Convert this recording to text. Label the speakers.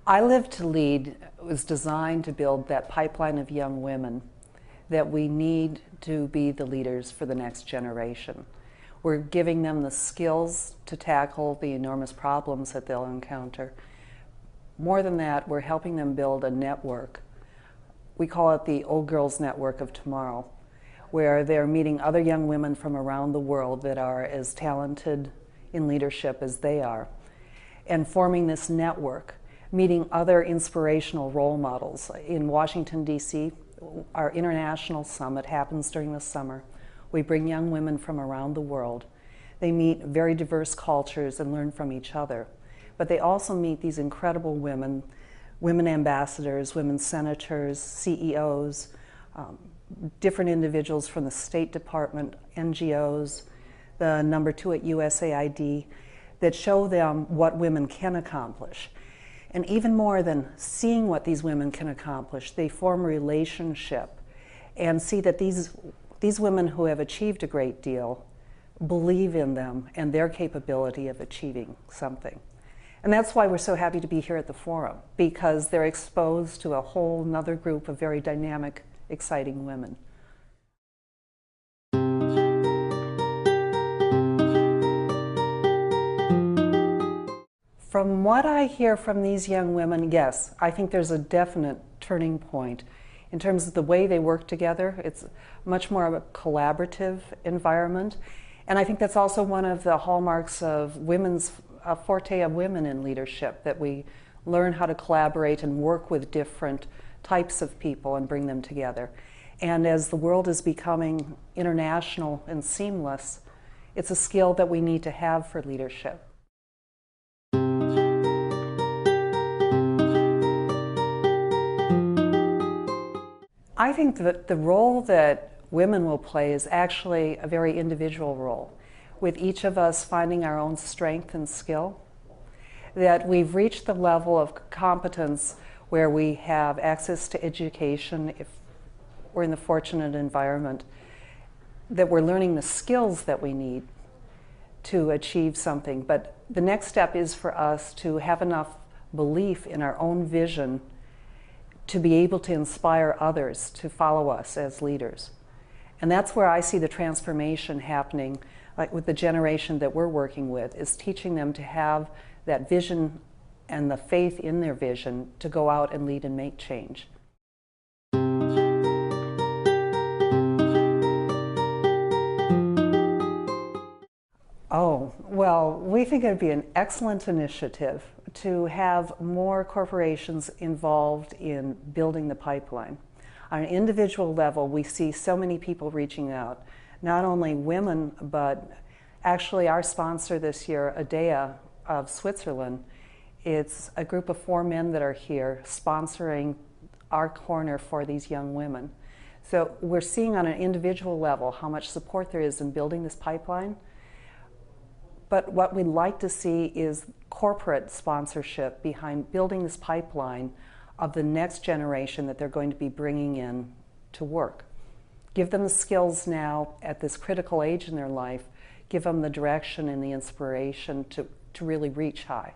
Speaker 1: I Live to Lead was designed to build that pipeline of young women that we need to be the leaders for the next generation. We're giving them the skills to tackle the enormous problems that they'll encounter. More than that, we're helping them build a network. We call it the Old Girls Network of Tomorrow, where they're meeting other young women from around the world that are as talented in leadership as they are, and forming this network, meeting other inspirational role models. In Washington, D.C., our international summit happens during the summer. We bring young women from around the world. They meet very diverse cultures and learn from each other. But they also meet these incredible women, women ambassadors, women senators, CEOs, different individuals from the State Department, NGOs, the number 2 at USAID, that show them what women can accomplish. And even more than seeing what these women can accomplish, they form a relationship and see that these women who have achieved a great deal believe in them and their capability of achieving something. And that's why we're so happy to be here at the forum, because they're exposed to a whole nother group of very dynamic, exciting women. From what I hear from these young women, yes, I think there's a definite turning point in terms of the way they work together. It's much more of a collaborative environment. And I think that's also one of the hallmarks of women's forte of women in leadership, that we learn how to collaborate and work with different types of people and bring them together. And as the world is becoming international and seamless, it's a skill that we need to have for leadership. I think that the role that women will play is actually a very individual role, with each of us finding our own strength and skill, that we've reached the level of competence where we have access to education, if we're in the fortunate environment, that we're learning the skills that we need to achieve something. But the next step is for us to have enough belief in our own vision to be able to inspire others to follow us as leaders. And that's where I see the transformation happening, like with the generation that we're working with, is teaching them to have that vision and the faith in their vision to go out and lead and make change. Oh, well, we think it would be an excellent initiative to have more corporations involved in building the pipeline. On an individual level, we see so many people reaching out, not only women, but actually our sponsor this year, IDEA of Switzerland, it's a group of 4 men that are here sponsoring our corner for these young women. So we're seeing on an individual level how much support there is in building this pipeline. But what we'd like to see is corporate sponsorship behind building this pipeline of the next generation that they're going to be bringing in to work. Give them the skills now at this critical age in their life, give them the direction and the inspiration to really reach high.